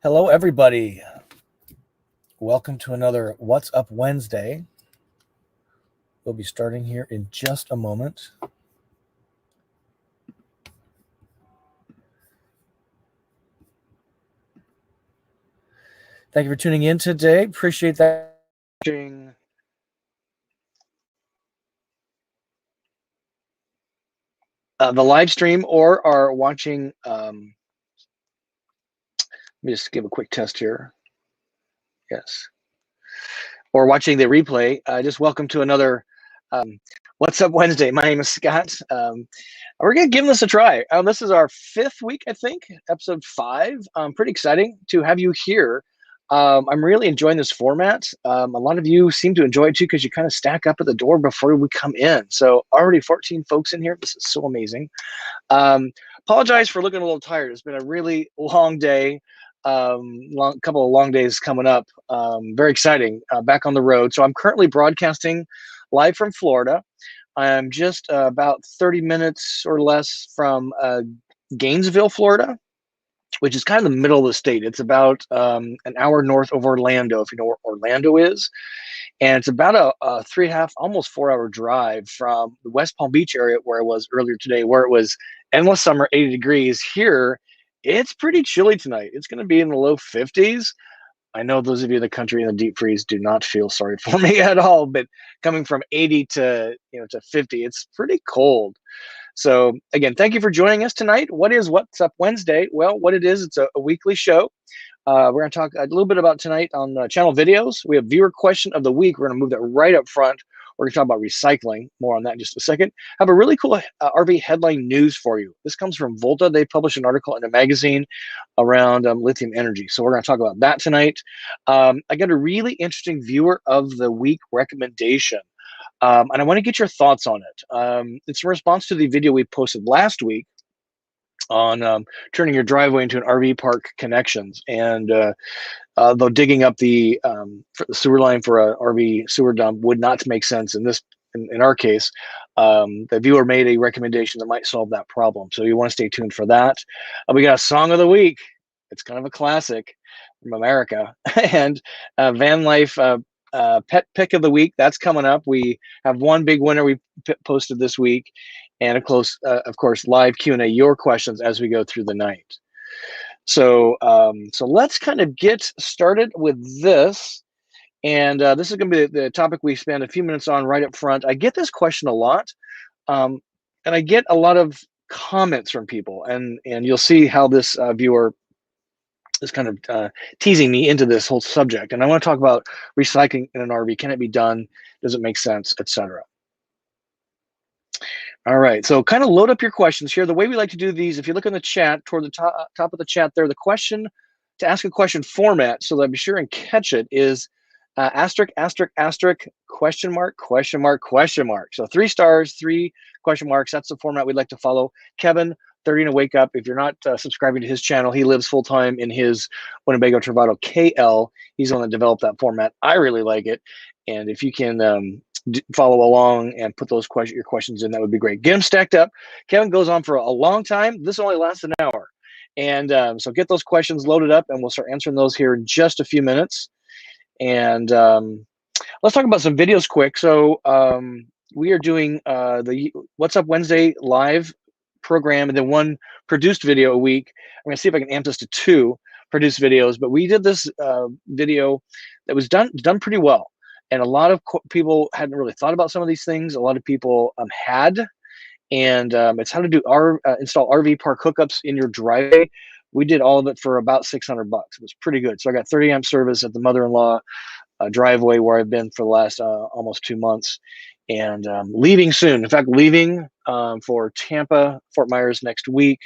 Hello, everybody. Welcome to another What's Up Wednesday. We'll be starting here in just a moment. Thank you for tuning in today. Appreciate that. The live stream or are watching. Let me just give a quick test here. Yes. Or watching the replay. Just welcome to another What's Up Wednesday. My name is Scott. We're going to give this a try. This is our 5th week, I think, episode 5. Pretty exciting to have you here. I'm really enjoying this format. A lot of you seem to enjoy it too because you kind of stack up at the door before we come in. So already 14 folks in here. This is so amazing. Apologize for looking a little tired. It's been a really long day. Couple of long days coming up. Very exciting. Back on the road. So I'm currently broadcasting live from Florida. I'm just about 30 minutes or less from Gainesville, Florida, which is kind of the middle of the state. It's about an hour north of Orlando, if you know where Orlando is. And it's about a 3.5, almost 4-hour drive from the West Palm Beach area where I was earlier today, where it was endless summer, 80 degrees. Here, it's pretty chilly tonight. It's going to be in the low 50s. I know those of you in the country in the deep freeze do not feel sorry for me at all, but coming from 80 to 50, it's pretty cold. So again, thank you for joining us tonight. What is What's Up Wednesday? Well, what it is, it's a weekly show. We're going to talk a little bit about tonight on channel videos. We have viewer question of the week. We're going to move that right up front. We're going to talk about recycling. More on that in just a second. I have a really cool RV headline news for you. This comes from Volta. They published an article in a magazine around lithium energy. So we're going to talk about that tonight. I got a really interesting viewer of the week recommendation. And I want to get your thoughts on it. It's in response to the video we posted last week on turning your driveway into an RV park connections. And though digging up the sewer line for a RV sewer dump would not make sense in our case, the viewer made a recommendation that might solve that problem. So you want to stay tuned for that. We got a song of the week. It's kind of a classic from America. And van life pet pick of the week, that's coming up. We have one big winner we posted this week, and of course, live Q&A, your questions as we go through the night. So let's kind of get started with this. And this is going to be the topic we spend a few minutes on right up front. I get this question a lot, and I get a lot of comments from people, and you'll see how this viewer is kind of teasing me into this whole subject. And I want to talk about recycling in an RV. Can it be done? Does it make sense, etc.? All right, so kind of load up your questions here. The way we like to do these, if you look in the chat, toward the top of the chat there, the question to ask a question format, so that I'll be sure and catch it, is asterisk, asterisk, asterisk, question mark, question mark, question mark. So 3 stars, 3 question marks. That's the format we'd like to follow. Kevin, 30 to Wake Up. If you're not subscribing to his channel, he lives full-time in his Winnebago Travato GL. He's the one that developed that format. I really like it. And if you can follow along and put those your questions in, that would be great. Get them stacked up. Kevin goes on for a long time. This only lasts an hour. And so get those questions loaded up, and we'll start answering those here in just a few minutes. And let's talk about some videos quick. So we are doing the What's Up Wednesday live program, and then 1 produced video a week. I'm going to see if I can amp this to 2 produced videos. But we did this video that was done pretty well. And a lot of people hadn't really thought about some of these things. A lot of people had. And it's how to do install RV park hookups in your driveway. We did all of it for about $600. It was pretty good. So I got 30 amp service at the mother-in-law driveway where I've been for the last almost 2 months, and leaving soon. In fact, leaving for Tampa, Fort Myers next week,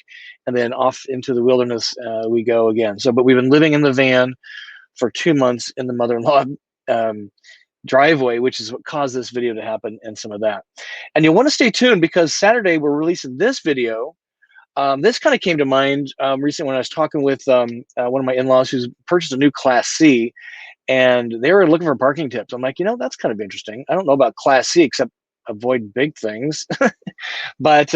and then off into the wilderness we go again. But we've been living in the van for 2 months in the mother-in-law driveway, which is what caused this video to happen, and some of that. And you'll want to stay tuned because Saturday we're releasing this video. This kind of came to mind recently when I was talking with one of my in-laws who's purchased a new Class C, and they were looking for parking tips. I'm like, that's kind of interesting. I don't know about Class C except avoid big things. But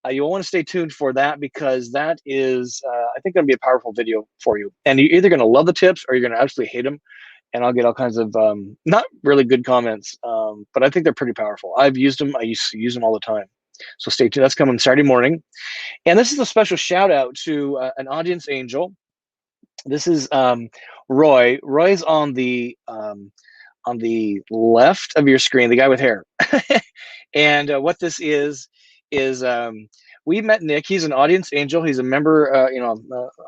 You'll want to stay tuned for that, because that is, I think, going to be a powerful video for you. And you're either going to love the tips or you're going to absolutely hate them. And I'll get all kinds of not really good comments, but I think they're pretty powerful. I've used them. I used to use them all the time. So stay tuned. That's coming Saturday morning. And this is a special shout out to an audience angel. This is Roy. Roy's on the left of your screen, the guy with hair. And what this is we met Nick. He's an audience angel. He's a member,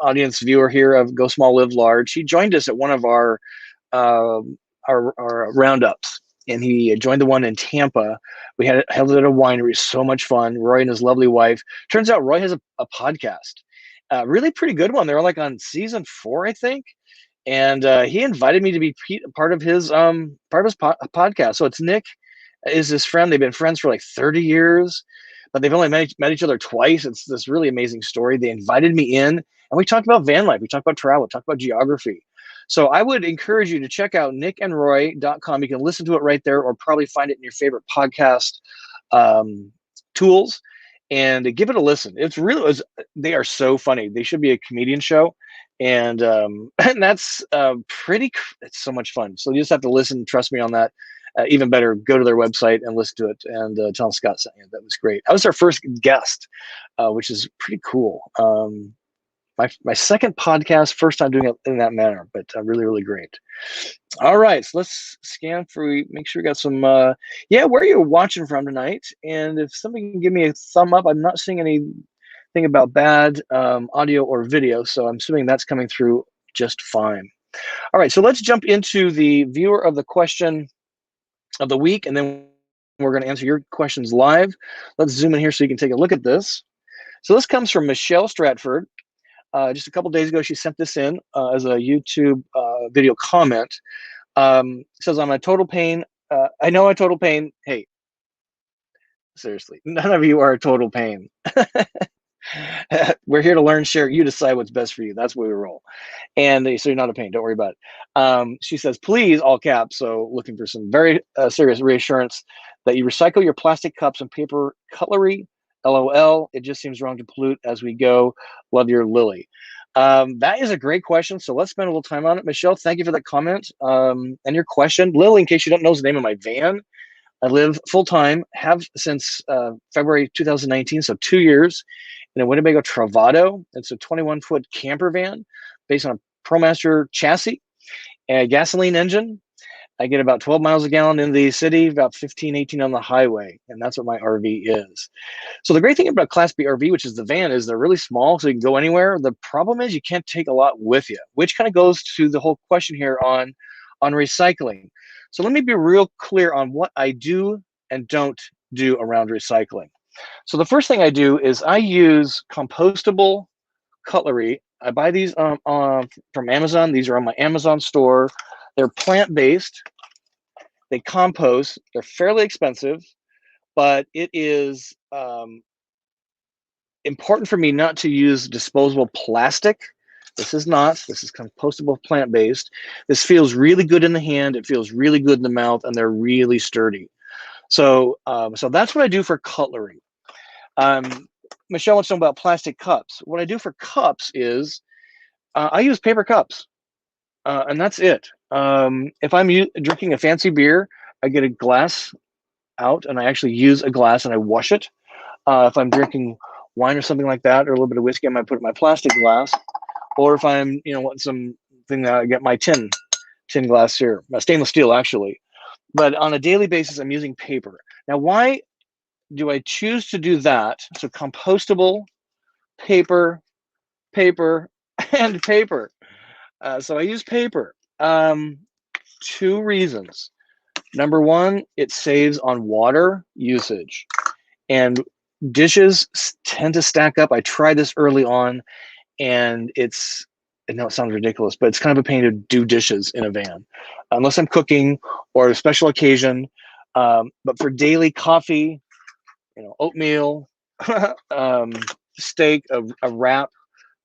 audience viewer here of Go Small Live Large. He joined us at one of our roundups, and he joined the one in Tampa. We held it at a winery. So much fun. Roy and his lovely wife. Turns out Roy has a podcast, really pretty good one. They're like on season 4, I think. And he invited me to be part of his podcast. So it's Nick is his friend. They've been friends for like 30 years, but they've only met each other twice. It's this really amazing story. They invited me in, and we talked about van life. We talked about travel, talked about geography. So I would encourage you to check out nickandroy.com. You can listen to it right there, or probably find it in your favorite podcast tools, and give it a listen. They are so funny. They should be a comedian show. And that's it's so much fun. So you just have to listen. Trust me on that. Even better, go to their website and listen to it, and tell them Scott sent you. That was great. I was their first guest, which is pretty cool. My second podcast, first time doing it in that manner, but really, really great. All right, so let's scan for, make sure we got some, where you're watching from tonight. And if somebody can give me a thumb up, I'm not seeing anything about bad audio or video, so I'm assuming that's coming through just fine. All right, so let's jump into the viewer of the question of the week, and then we're going to answer your questions live. Let's zoom in here so you can take a look at this. So this comes from Michelle Stratford. Just a couple days ago, she sent this in as a YouTube video comment. Says, I'm a total pain. I know a total pain. Hey, seriously, none of you are a total pain. We're here to learn, share. You decide what's best for you. That's where we roll. And so you're not a pain. Don't worry about it. She says, please, all caps. So looking for some very serious reassurance that you recycle your plastic cups and paper cutlery. LOL. It just seems wrong to pollute as we go. Love your Lily. That is a great question. So let's spend a little time on it. Michelle, thank you for that comment and your question. Lily, in case you don't know, is the name of my van. I live full-time, have since February 2019, so 2 years, in a Winnebago Travato. It's a 21-foot camper van based on a ProMaster chassis and a gasoline engine. I get about 12 miles a gallon in the city, about 15, 18 on the highway, and that's what my RV is. So the great thing about Class B RV, which is the van, is they're really small, so you can go anywhere. The problem is you can't take a lot with you, which kind of goes to the whole question here on recycling. So let me be real clear on what I do and don't do around recycling. So the first thing I do is I use compostable cutlery. I buy these from Amazon. These are on my Amazon store. They're plant-based. They compost. They're fairly expensive, but it is important for me not to use disposable plastic. This is not. This is compostable plant-based. This feels really good in the hand. It feels really good in the mouth, and they're really sturdy. So, so that's what I do for cutlery. Michelle wants to know about plastic cups. What I do for cups is I use paper cups, and that's it. If I'm drinking a fancy beer, I get a glass out, and I actually use a glass, and I wash it. If I'm drinking wine or something like that, or a little bit of whiskey, I might put it in my plastic glass. Or if I'm, want something, I get my tin glass here, stainless steel actually. But on a daily basis, I'm using paper. Now, why do I choose to do that? So compostable, paper, and paper. So I use paper. 2 reasons. Number one, it saves on water usage, and dishes tend to stack up. I tried this early on, and I know it sounds ridiculous, but it's kind of a pain to do dishes in a van, unless I'm cooking or a special occasion. But for daily coffee, oatmeal, steak, a wrap,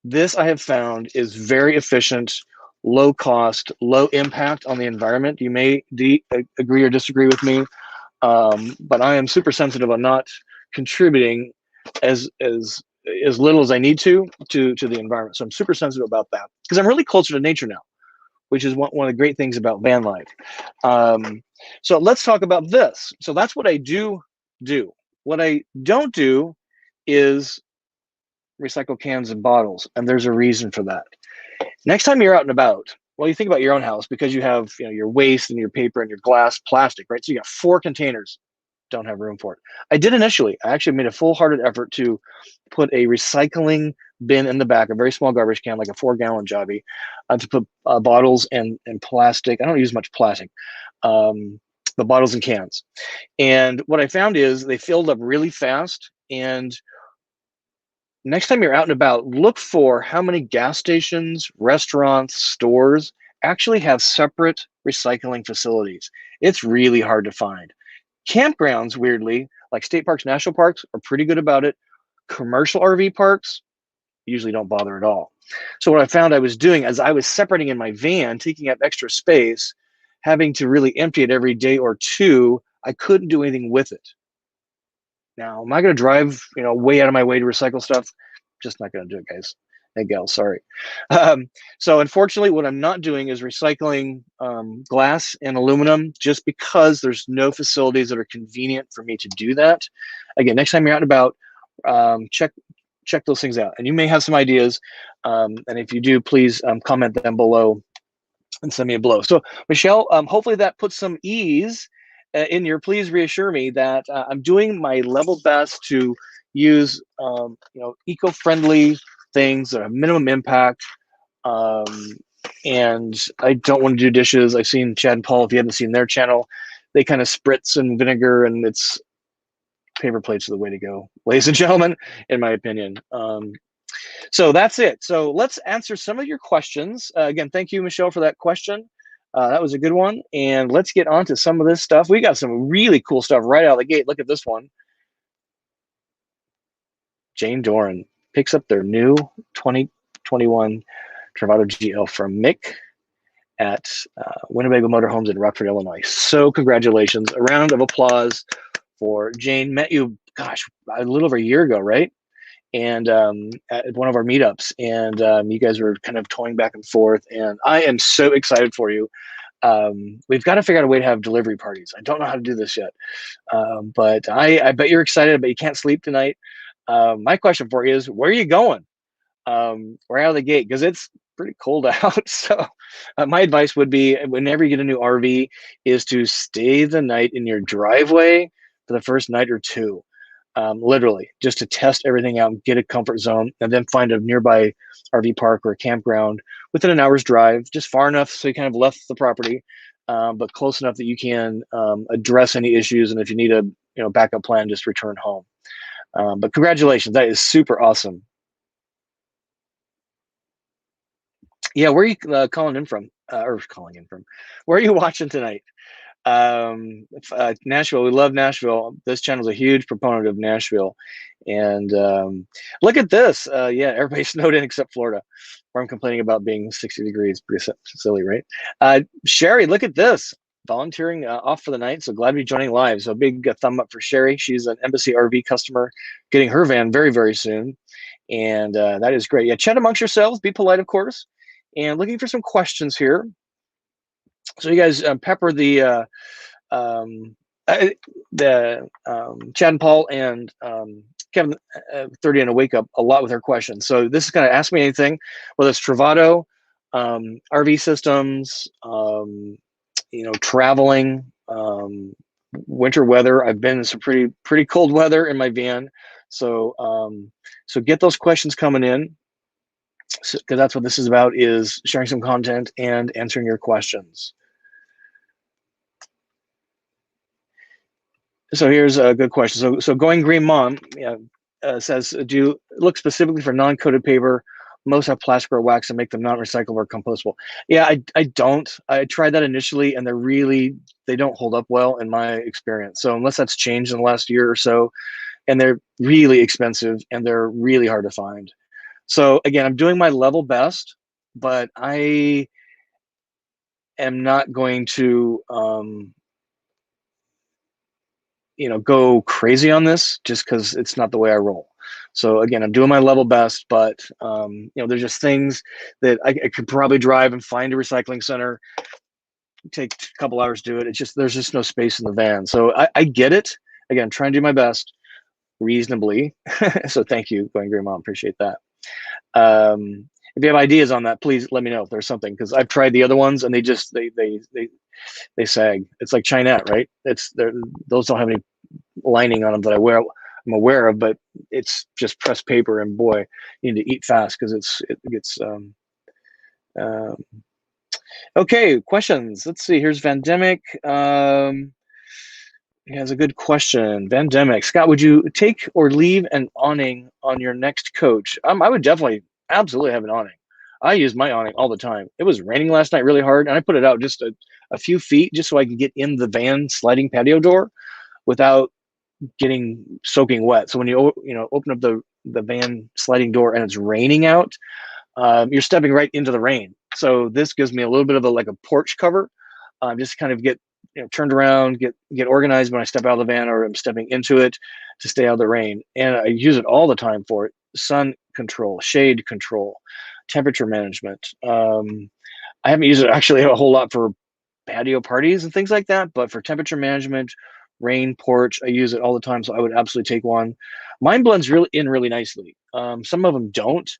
this I have found is very efficient, low cost, low impact on the environment. You may agree or disagree with me, but I am super sensitive on not contributing as little as I need to the environment. So I'm super sensitive about that because I'm really closer to nature now, which is one of the great things about van life. So let's talk about this. So that's what I do. What I don't do is recycle cans and bottles, and there's a reason for that. Next time you're out and about, well, you think about your own house because you have, you know, your waste and your paper and your glass, plastic, right? So you got 4 containers, don't have room for it. I did initially. I actually made a full-hearted effort to put a recycling bin in the back, a very small garbage can, like a 4-gallon jobby, to put bottles and plastic. I don't use much plastic, but bottles and cans. And what I found is they filled up really fast. And next time you're out and about, look for how many gas stations, restaurants, stores actually have separate recycling facilities. It's really hard to find. Campgrounds, weirdly, like state parks, national parks, are pretty good about it. Commercial RV parks usually don't bother at all. So what I found I was doing as I was separating in my van, taking up extra space, having to really empty it every day or two, I couldn't do anything with it. Now, am I going to drive, you know, way out of my way to recycle stuff? Just not going to do it, guys and gals. Sorry. So unfortunately, what I'm not doing is recycling glass and aluminum, just because there's no facilities that are convenient for me to do that. Again, next time you're out and about, check those things out, and you may have some ideas. And if you do, please comment them below and send me a below. So Michelle, hopefully that puts some ease in your. Please reassure me that I'm doing my level best to use you know, eco-friendly things that have minimum impact. And I don't want to do dishes. I've seen Chad and Paul, if you haven't seen their channel, they kind of spritz in vinegar, and it's paper plates are the way to go, ladies and gentlemen, in my opinion. So that's it. So let's answer some of your questions. Again, thank you, Michelle, for that question. That was a good one. And let's get on to some of this stuff. We got some really cool stuff right out of the gate. Look at this one. Jane Doran picks up their new 2021 Travato GL from Mick at Winnebago Motorhomes in Rockford, Illinois. So congratulations. A round of applause for Jane. Met you, gosh, a little over a year ago, right? And at one of our meetups, and you guys were kind of toying back and forth, and I am so excited for you. We've got to figure out a way to have delivery parties. I don't know how to do this yet, but I bet you're excited, but you can't sleep tonight. My question for you is, where are you going? Right out of the gate, because it's pretty cold out. So my advice would be, whenever you get a new RV, is to stay the night in your driveway for the first night or two. Literally, just to test everything out and get a comfort zone, and then find a nearby RV park or a campground within an hour's drive, just far enough so you kind of left the property, but close enough that you can address any issues, and if you need a backup plan, just return home. But congratulations, that is super awesome. Yeah, where are you calling in from? Where are you watching tonight? Nashville. We love Nashville. This channel is a huge proponent of Nashville. And look at this. Yeah, everybody's snowed in except Florida, where I'm complaining about being 60 degrees. Pretty silly, right? Sherry, look at this. Volunteering off for the night. So glad to be joining live. So big thumb up for Sherry. She's an Embassy RV customer, getting her van very, very soon. And that is great. Yeah, chat amongst yourselves. Be polite, of course. And looking for some questions here. So you guys pepper the Chad and Paul and Kevin 30 and a wake up a lot with their questions. So this is going to ask me anything, whether it's Travato, RV systems, traveling, winter weather. I've been in some pretty cold weather in my van. So so get those questions coming in, because that's what this is about, is sharing some content and answering your questions. So here's a good question. So Going Green Mom says, do you look specifically for non-coated paper? Most have plastic or wax and make them non-recyclable or compostable. Yeah, I don't. I tried that initially, and they don't hold up well in my experience. So unless that's changed in the last year or so, and they're really expensive and they're really hard to find. So again, I'm doing my level best, but I am not going to go crazy on this just because it's not the way I roll. So again, I'm doing my level best, but you know, there's just things that I could probably drive and find a recycling center, take a couple hours to do it. It's just, there's just no space in the van. So I get it. Again, trying to do my best reasonably. So thank you, Going Green Mom, appreciate that. If you have ideas on that, please let me know if there's something, because I've tried the other ones and they just, they sag. It's like Chinette, right? Those don't have any lining on them that I'm aware of, but it's just pressed paper, and boy, you need to eat fast because it gets okay, questions. Let's see. Here's Vandemic. He has a good question. Vandemic. Scott, would you take or leave an awning on your next coach? I would definitely, absolutely have an awning. I use my awning all the time. It was raining last night really hard, and I put it out just a few feet just so I could get in the van sliding patio door without getting soaking wet. So when you open up the van sliding door and it's raining out, you're stepping right into the rain. So this gives me a little bit of like a porch cover, just kind of get turned around, get organized when I step out of the van or I'm stepping into it to stay out of the rain. And I use it all the time for it. Sun control, shade control, temperature management. I haven't used it actually a whole lot for patio parties and things like that, but for temperature management, rain, porch, I use it all the time. So I would absolutely take one. Mine blends really nicely. Some of them don't.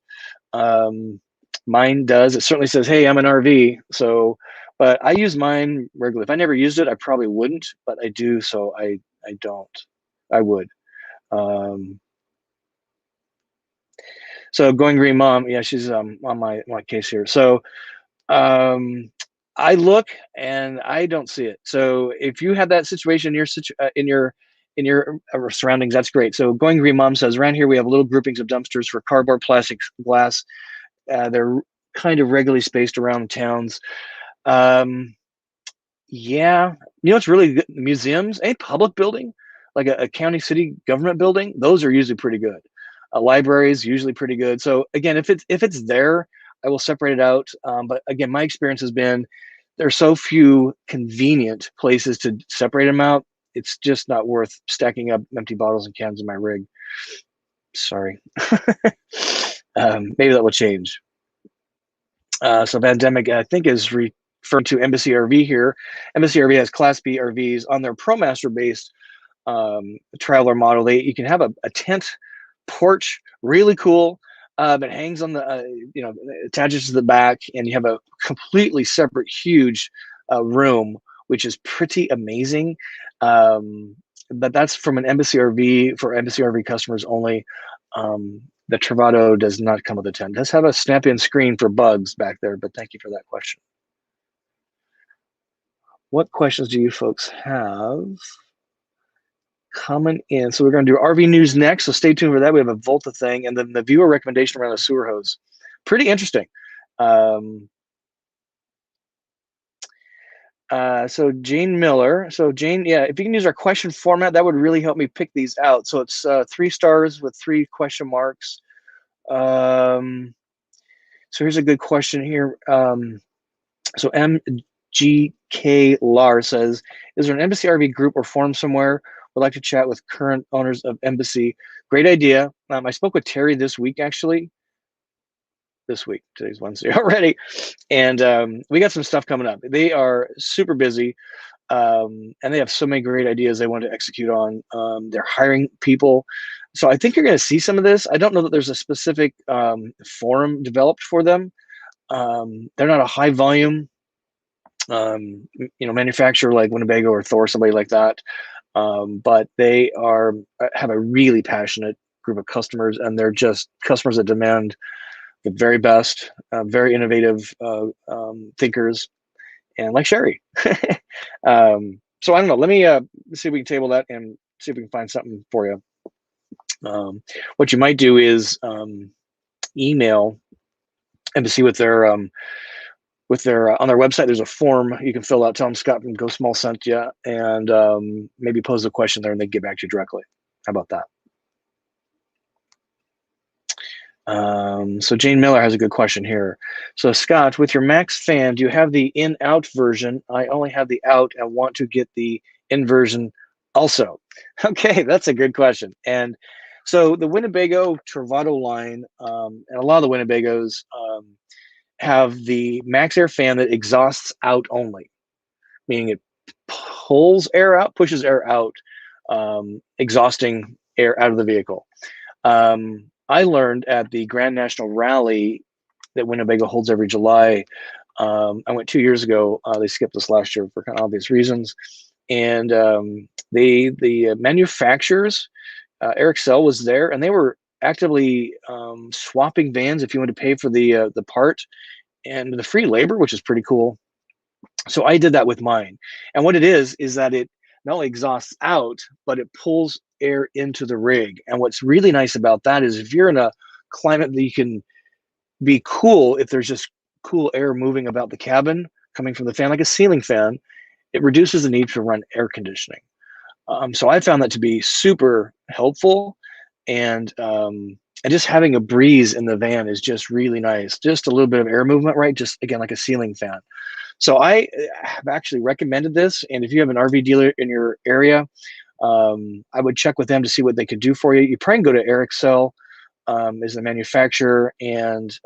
Mine does. It certainly says, hey, I'm an RV. So, but I use mine regularly. If I never used it, I probably wouldn't, but I do. So I don't. I would. So Going Green Mom, yeah, she's on my case here. So I look and I don't see it. So if you have that situation in your surroundings, that's great. So Going Green Mom says, around here we have little groupings of dumpsters for cardboard, plastic, glass. They're kind of regularly spaced around towns. Yeah, it's really good. Museums, a public building, like a county city government building, those are usually pretty good. Libraries usually pretty good. So again, if it's there, I will separate it out. But again, my experience has been there are so few convenient places to separate them out. It's just not worth stacking up empty bottles and cans in my rig. Sorry. Maybe that will change. So Vandemic, I think, is referring to Embassy RV here. Embassy RV has Class B RVs on their ProMaster-based traveler model. You can have a tent porch, really cool. It hangs on the, attaches to the back, and you have a completely separate, huge room, which is pretty amazing. But that's from an Embassy RV for Embassy RV customers only. The Travato does not come with a tent. It does have a snap-in screen for bugs back there, but thank you for that question. What questions do you folks have coming in? So we're going to do RV news next, so stay tuned for that. We have a Volta thing, and then the viewer recommendation around a sewer hose. Pretty interesting. So Jane Miller. So Jane, yeah, if you can use our question format, that would really help me pick these out. So it's 3 stars with 3 question marks. So here's a good question here. So MGK Lar says, is there an Embassy RV group or forum somewhere? Would like to chat with current owners of Embassy. Great idea. I spoke with Terry this week, actually. This week, today's Wednesday already. And we got some stuff coming up. They are super busy. And they have so many great ideas they want to execute on. They're hiring people. So I think you're going to see some of this. I don't know that there's a specific forum developed for them. They're not a high volume, manufacturer like Winnebago or Thor, somebody like that. But they have a really passionate group of customers, and they're just customers that demand the very best, very innovative thinkers, and like Sherry. So I don't know. Let me see if we can table that and see if we can find something for you. What you might do is email Embassy with their on their website. There's a form you can fill out. Tell them Scott from Go Small sent you, and maybe pose a question there, and they get back to you directly. How about that? So Jane Miller has a good question here. So Scott, with your Max fan, do you have the in-out version? I only have the out and want to get the in version also. Okay, that's a good question. And So the Winnebago Travato line, and a lot of the Winnebagos have the max air fan that exhausts out only, meaning it pulls air out, pushes air out, exhausting air out of the vehicle. I learned at the Grand National Rally that Winnebago holds every July. I went 2 years ago. They skipped this last year for kind of obvious reasons. And the manufacturers, Excel was there, and they were actively swapping vans if you wanted to pay for the part and the free labor, which is pretty cool. So I did that with mine. And what it is that it not only exhausts out, but it pulls air into the rig. And what's really nice about that is if you're in a climate that you can be cool, if there's just cool air moving about the cabin coming from the fan, like a ceiling fan, it reduces the need to run air conditioning. So I found that to be super helpful. And just having a breeze in the van is just really nice. Just a little bit of air movement, right? Just again, like a ceiling fan. So I have actually recommended this. And if you have an RV dealer in your area, I would check with them to see what they could do for you. You probably can go to Excel, is the manufacturer, and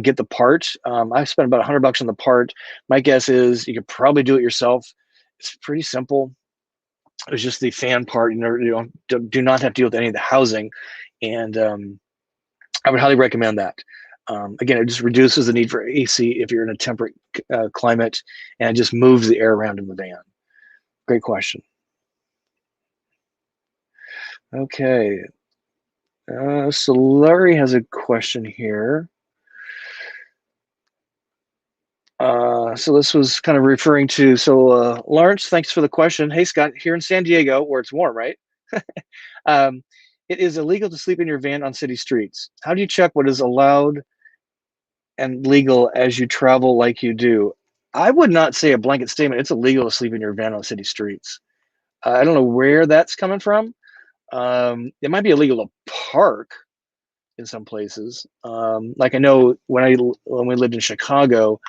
get the part. I spent about $100 on the part. My guess is you could probably do it yourself. It's pretty simple. It's just the fan part. You do not have to deal with any of the housing, and I would highly recommend that. Again, it just reduces the need for AC if you're in a temperate climate, and it just moves the air around in the van. Great question. Okay. So Larry has a question here. So this was kind of referring to, Lawrence, thanks for the question. Hey, Scott, here in San Diego, where it's warm, right? It is illegal to sleep in your van on city streets. How do you check what is allowed and legal as you travel like you do? I would not say a blanket statement. It's illegal to sleep in your van on city streets. I don't know where that's coming from. It might be illegal to park in some places. Like I know when we lived in Chicago,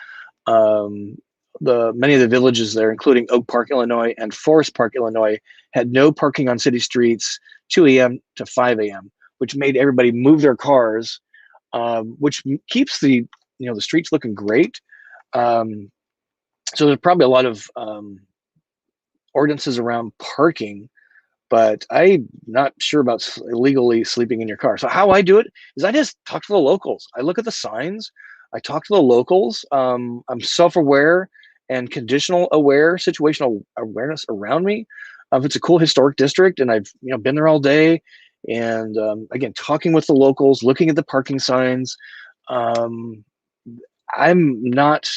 many of the villages there, including Oak Park, Illinois, and Forest Park, Illinois, had no parking on city streets 2 a.m. to 5 a.m., which made everybody move their cars, which keeps the streets looking great. So there's probably a lot of ordinances around parking, but I'm not sure about illegally sleeping in your car. So how I do it is I just talk to the locals. I look at the signs. I talk to the locals. I'm self-aware and conditional aware, situational awareness around me. If it's a cool historic district and I've been there all day, and again, talking with the locals, looking at the parking signs, I'm not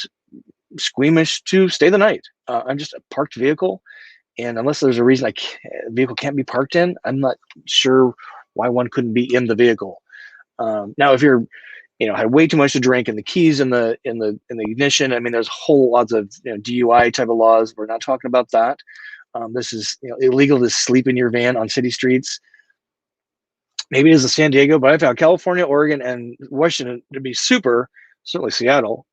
squeamish to stay the night. I'm just a parked vehicle. And unless there's a reason the vehicle can't be parked in, I'm not sure why one couldn't be in the vehicle. Now, if you're, had way too much to drink and the keys in the ignition, I mean, there's whole lots of DUI type of laws. We're not talking about that. This is illegal to sleep in your van on city streets. Maybe it is in San Diego, but I found California, Oregon, and Washington to be certainly Seattle.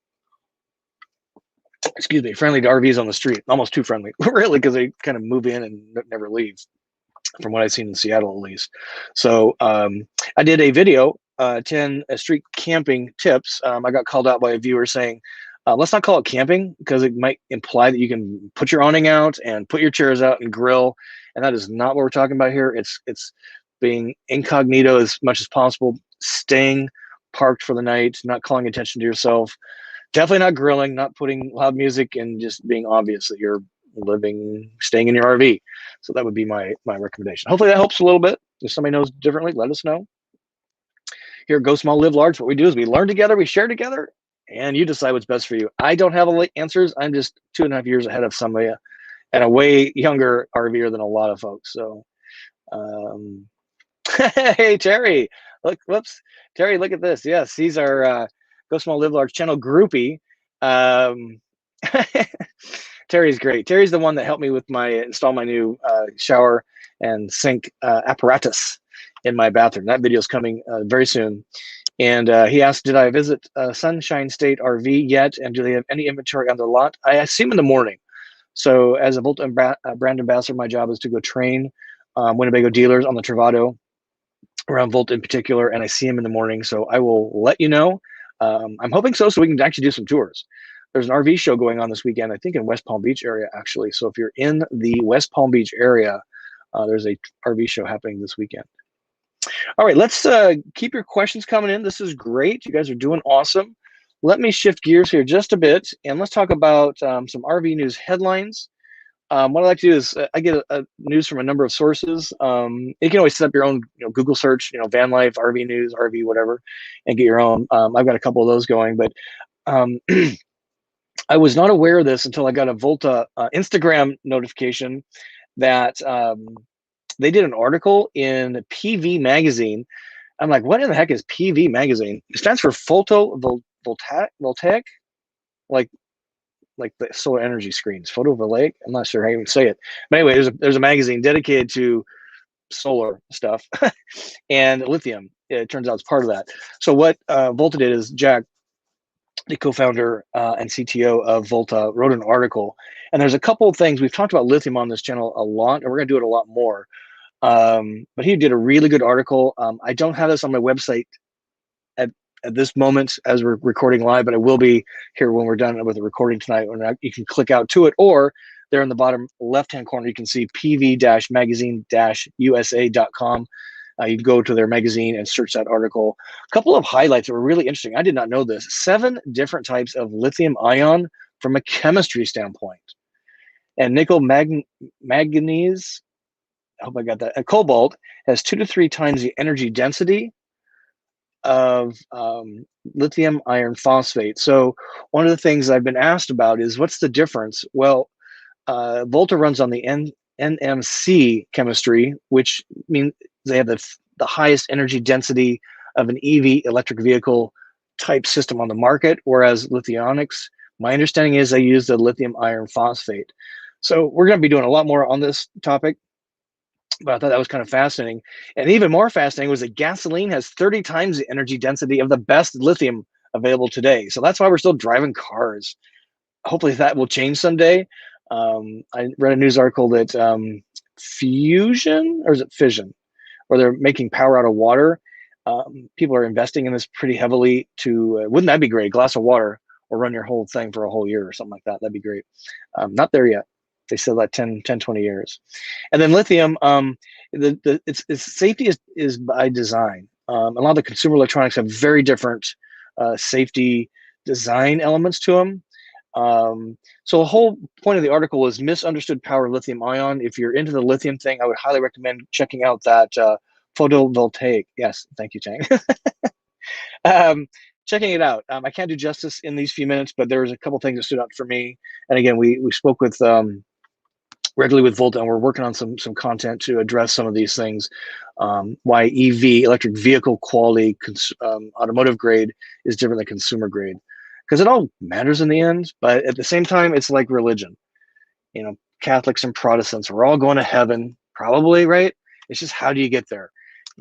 Excuse me, friendly to RVs on the street, almost too friendly, really, because they kind of move in and never leave, from what I've seen in Seattle, at least. So I did a video, 10 street camping tips. I got called out by a viewer saying, let's not call it camping because it might imply that you can put your awning out and put your chairs out and grill. And that is not what we're talking about here. It's being incognito as much as possible, staying parked for the night, not calling attention to yourself. Definitely not grilling, not putting loud music, and just being obvious that you're staying in your RV. So that would be my recommendation. Hopefully that helps a little bit. If somebody knows differently, let us know. Here at Go Small, Live Large, what we do is we learn together, we share together, and you decide what's best for you. I don't have all the answers. I'm just 2.5 years ahead of somebody and a way younger RVer than a lot of folks. So, hey, Terry, look, whoops. Terry, look at this. Yes, he's our Go Small, Live Large channel groupie. Terry's great. Terry's the one that helped me with install my new shower and sink apparatus in my bathroom. That video is coming very soon. And he asked, did I visit Sunshine State RV yet? And do they have any inventory on their lot? I see them in the morning. So as a Volt brand ambassador, my job is to go train Winnebago dealers on the Travato around Volt in particular, and I see him in the morning, so I will let you know. I'm hoping so we can actually do some tours. There's an RV show going on this weekend, I think in West Palm Beach area, actually. So if you're in the West Palm Beach area, there's a RV show happening this weekend. All right, let's keep your questions coming in. This is great. You guys are doing awesome. Let me shift gears here just a bit, and let's talk about some RV news headlines. What I like to do is I get news from a number of sources. You can always set up your own Google search, van life, RV news, RV, whatever, and get your own. I've got a couple of those going, but I was not aware of this until I got a Volta Instagram notification that they did an article in PV Magazine. I'm like, what in the heck is PV Magazine? It stands for photovoltaic, like the solar energy screens, photovoltaic. I'm not sure how you even say it. But anyway, there's a magazine dedicated to solar stuff and lithium. It turns out it's part of that. So what Volta did is Jack, the co-founder and CTO of Volta, wrote an article. And there's a couple of things. We've talked about lithium on this channel a lot, and we're going to do it a lot more. But he did a really good article. I don't have this on my website at this moment as we're recording live, but it will be here when we're done with the recording tonight. You can click out to it, or there in the bottom left-hand corner, you can see pv-magazine-usa.com. You can go to their magazine and search that article. A couple of highlights that were really interesting. I did not know this. 7 different types of lithium ion from a chemistry standpoint. And nickel manganese, I hope I got that. And cobalt has 2 to 3 times the energy density of lithium iron phosphate. So one of the things I've been asked about is what's the difference? Well, Volta runs on the NMC chemistry, which means they have the highest energy density of an EV, electric vehicle type system on the market, whereas Lithionics, my understanding is they use the lithium iron phosphate. So we're going to be doing a lot more on this topic, but I thought that was kind of fascinating. And even more fascinating was that gasoline has 30 times the energy density of the best lithium available today. So that's why we're still driving cars. Hopefully that will change someday. I read a news article that fusion, or is it fission, where they're making power out of water. People are investing in this pretty heavily to, wouldn't that be great? A glass of water or run your whole thing for a whole year or something like that. That'd be great. Not there yet. They said like 10, 20 years. And then lithium, its safety is by design. A lot of the consumer electronics have very different safety design elements to them. So the whole point of the article was misunderstood power of lithium ion. If you're into the lithium thing, I would highly recommend checking out that photovoltaic. Yes, thank you, Chang. Checking it out. I can't do justice in these few minutes, but there was a couple things that stood out for me. And again, we spoke with regularly with Volta, and we're working on some content to address some of these things. Why EV, electric vehicle quality, automotive grade is different than consumer grade. Because it all matters in the end, but at the same time, it's like religion. Catholics and Protestants, we're all going to heaven, probably, right? It's just how do you get there?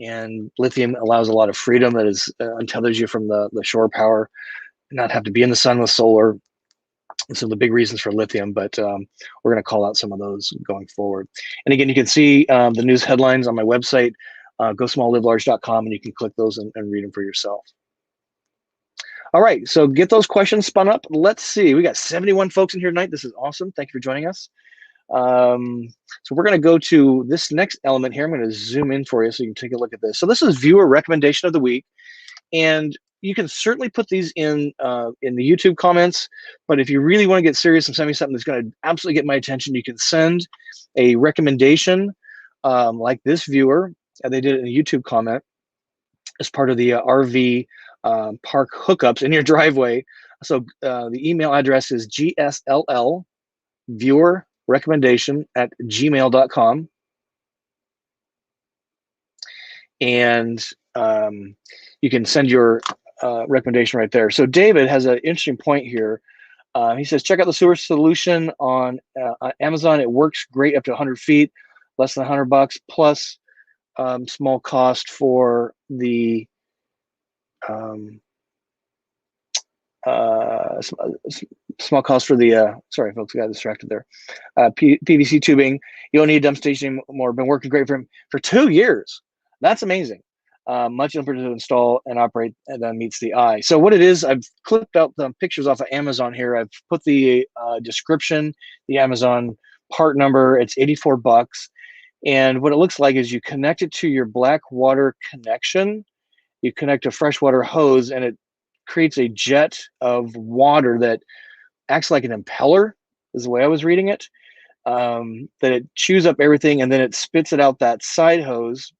And lithium allows a lot of freedom that is untethers you from the shore power, not have to be in the sun with solar. And some of the big reasons for lithium, but we're going to call out some of those going forward. And again, you can see the news headlines on my website, gosmalllivelarge.com, and you can click those and read them for yourself. All right, so get those questions spun up. Let's see, we got 71 folks in here tonight. This is awesome. Thank you for joining us. So we're going to go to this next element here. I'm going to zoom in for you so you can take a look at this. So this is viewer recommendation of the week, and you can certainly put these in the YouTube comments. But if you really want to get serious and send me something that's going to absolutely get my attention, you can send a recommendation like this viewer. They did it in a YouTube comment as part of the RV park hookups in your driveway. So the email address is gsllviewerrecommendation@gmail.com. And you can send your recommendation right there. So David has an interesting point here. He says, check out the sewer solution on Amazon. It works great up to 100 feet, less than $100 plus small cost for the small cost for the sorry folks, I got distracted there. PVC tubing. You don't need a dump station anymore. Been working great for him for 2 years. That's amazing. much simpler to install and operate than meets the eye. So what it is, I've clipped out the pictures off of Amazon here. I've put the description, the Amazon part number. It's 84 bucks. And what it looks like is you connect it to your black water connection. You connect a freshwater hose, and it creates a jet of water that acts like an impeller, is the way I was reading it. That it chews up everything, and then it spits it out that side hose.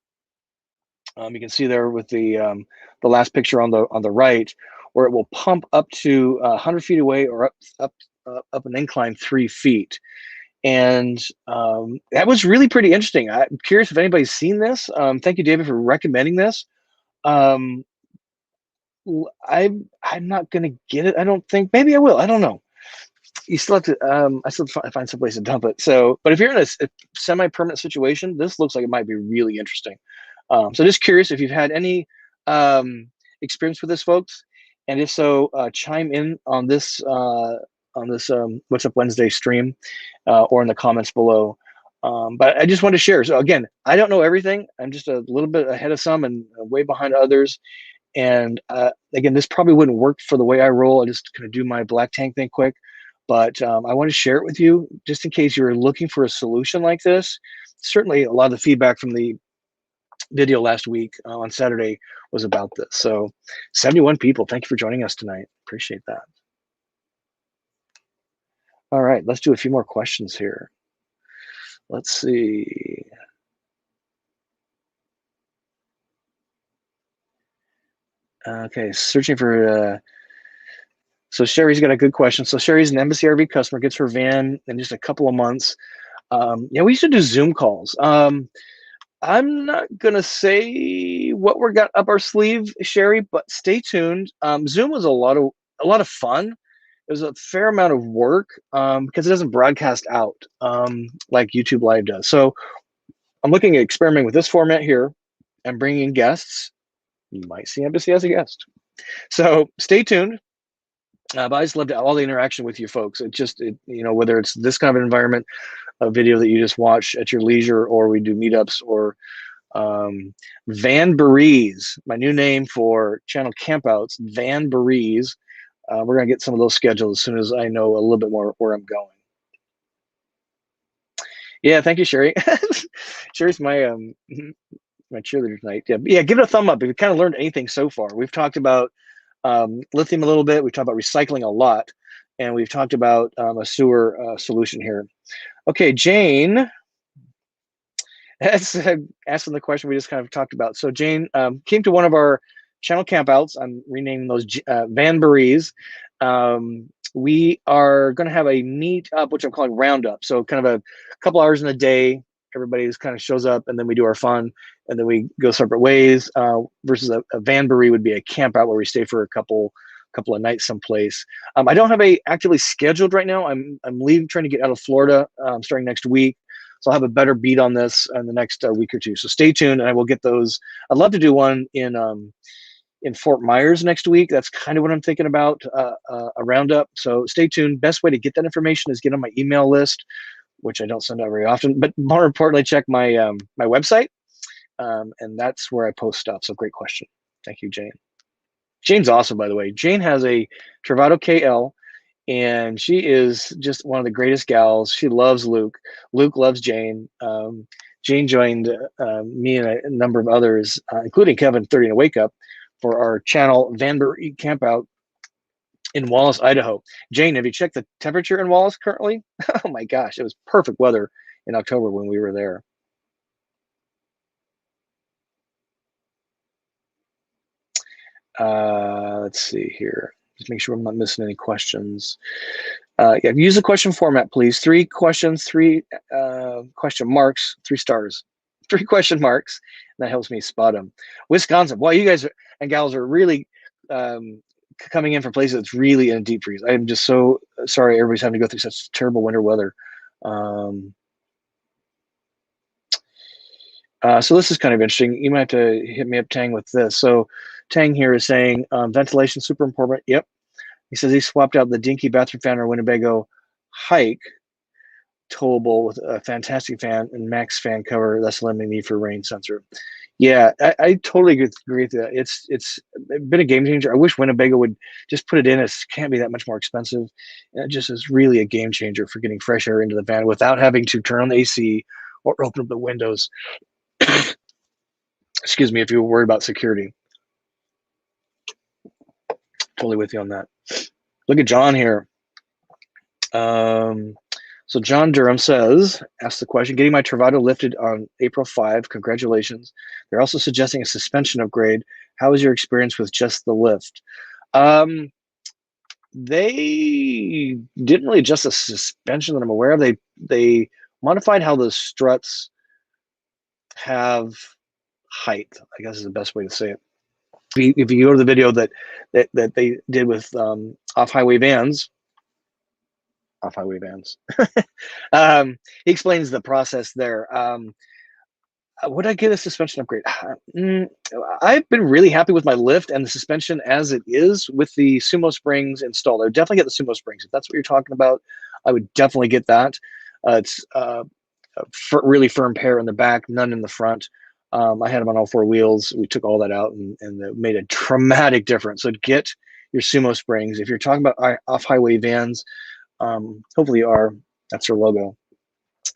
You can see there with the last picture on the right, where it will pump up to 100 feet away or up an incline 3 feet. And that was really pretty interesting. I'm curious if anybody's seen this. Thank you, David, for recommending this. I'm not gonna get it, I don't think. Maybe I will. I don't know. You still have to. I still find some place to dump it. So, but if you're in a semi-permanent situation, this looks like it might be really interesting. So, just curious if you've had any experience with this, folks, and if so, chime in on this What's Up Wednesday stream or in the comments below. But I just wanted to share. So again, I don't know everything. I'm just a little bit ahead of some and way behind others. And again, this probably wouldn't work for the way I roll. I just kind of do my black tank thing quick. But I want to share it with you just in case you're looking for a solution like this. Certainly a lot of the feedback from the video last week on Saturday was about this. So 71 people, thank you for joining us tonight. Appreciate that. All right, let's do a few more questions here. Let's see. Okay, searching for, so Sherry's got a good question. So Sherry's an Embassy RV customer, gets her van in just a couple of months. Yeah, we used to do Zoom calls. I'm not gonna say what we got up our sleeve, Sherry, but stay tuned. Zoom was a lot of fun. It was a fair amount of work because it doesn't broadcast out like YouTube Live does. So I'm looking at experimenting with this format here and bringing in guests. You might see Embassy as a guest. So stay tuned. But I just love all the interaction with you folks. Whether it's this kind of environment, a video that you just watch at your leisure, or we do meetups, or Van Berees, my new name for channel campouts, Van Berees. We're gonna get some of those scheduled as soon as I know a little bit more where I'm going. Yeah, thank you, Sherry. Sherry's my cheerleader tonight. Yeah, give it a thumb up if you kind of learned anything so far. We've talked about lithium a little bit. We've talked about recycling a lot, and we've talked about a sewer solution here. Okay, Jane, that's asking the question we just kind of talked about. So Jane came to one of our channel campouts. I'm renaming those Van Berees. We are going to have a meet up, which I'm calling roundup. So kind of a couple hours in a day, everybody just kind of shows up, and then we do our fun, and then we go separate ways. Versus a Van Beree would be a camp out where we stay for a couple of nights someplace. I don't have a actively scheduled right now. I'm leaving, trying to get out of Florida starting next week. So I'll have a better beat on this in the next week or two. So stay tuned, and I will get those. I'd love to do one in Fort Myers next week. That's kind of what I'm thinking about, a roundup. So stay tuned. Best way to get that information is get on my email list, which I don't send out very often. But more importantly, check my my website, and that's where I post stuff. So great question. Thank you, Jane. Jane's awesome, by the way. Jane has a Travato GL, and she is just one of the greatest gals. She loves Luke. Luke loves Jane. Jane joined me and a number of others, including Kevin, 30 and a Wake Up, for our channel Van Beree Campout in Wallace, Idaho. Jane, have you checked the temperature in Wallace currently? Oh my gosh, it was perfect weather in October when we were there. Let's see here. Just make sure I'm not missing any questions. Yeah, use the question format, please. 3 questions, 3 question marks, 3 stars, 3 question marks. That helps me spot them. Wisconsin. Well, you guys and gals are really coming in from places that's really in a deep freeze. I'm just so sorry everybody's having to go through such terrible winter weather. So this is kind of interesting. You might have to hit me up, Tang, with this. So Tang here is saying ventilation super important. Yep. He says he swapped out the dinky bathroom fan or Winnebago hike towable with a fantastic fan and max fan cover, thus limiting need for rain sensor. Yeah, I totally agree with that. It's been a game changer. I wish Winnebago would just put it in. It can't be that much more expensive. And it just is really a game changer for getting fresh air into the van without having to turn on the AC or open up the windows. Excuse me, if you're worried about security. Totally with you on that. Look at John here. So John Durham asks the question, getting my Travato lifted on April 5. Congratulations. They're also suggesting a suspension upgrade. How was your experience with just the lift? They didn't really adjust the suspension that I'm aware of. They modified how the struts have height, I guess is the best way to say it. If you go to the video that they did with off-highway vans, he explains the process there. Would I get a suspension upgrade? I've been really happy with my lift and the suspension as it is with the Sumo springs installed. I would definitely get the Sumo springs. If that's what you're talking about, I would definitely get that. It's really firm pair in the back, none in the front. I had them on all four wheels. We took all that out and it made a dramatic difference. So get your Sumo springs. If you're talking about off-highway vans, hopefully you are. That's their logo.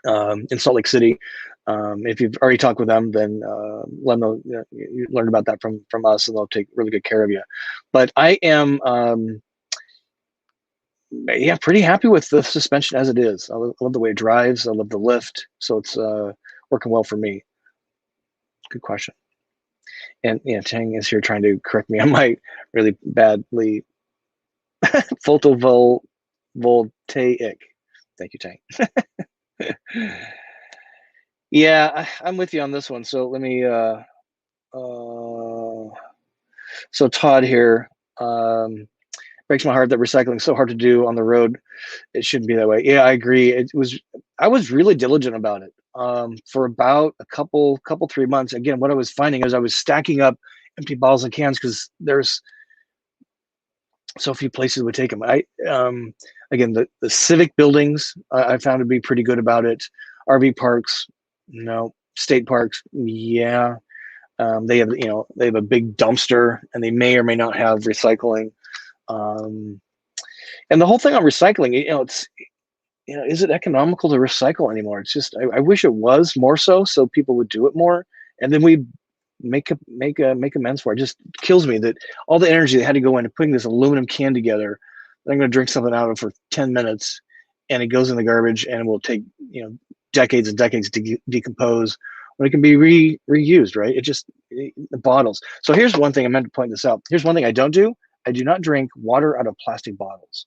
In Salt Lake City. If you've already talked with them, then let them know you learned about that from us, and they'll take really good care of you. But I am, yeah, pretty happy with the suspension as it is. I love the way it drives. I love the lift, so it's working well for me. Good question. And yeah, Tang is here trying to correct me on my really badly photovoltaic. Thank you, Tang. Yeah, I'm with you on this one. So let me. So Todd here. Breaks my heart that recycling is so hard to do on the road. It shouldn't be that way. Yeah, I agree. I was really diligent about it for about a couple 3 months. Again, what I was finding is I was stacking up empty bottles and cans because there's so few places would take them. Again, the civic buildings I found to be pretty good about it. RV parks, no. State parks, yeah. They have a big dumpster, and they may or may not have recycling. And the whole thing on recycling, it's is it economical to recycle anymore? It's just I wish it was more so people would do it more, and then we make amends for it. It just kills me that all the energy that had to go into putting this aluminum can together that I'm going to drink something out of for 10 minutes, and it goes in the garbage, and it will take decades and decades to decompose when it can be reused, right? The bottles. So here's one thing I meant to point this out. Here's one thing I don't do. I do not drink water out of plastic bottles.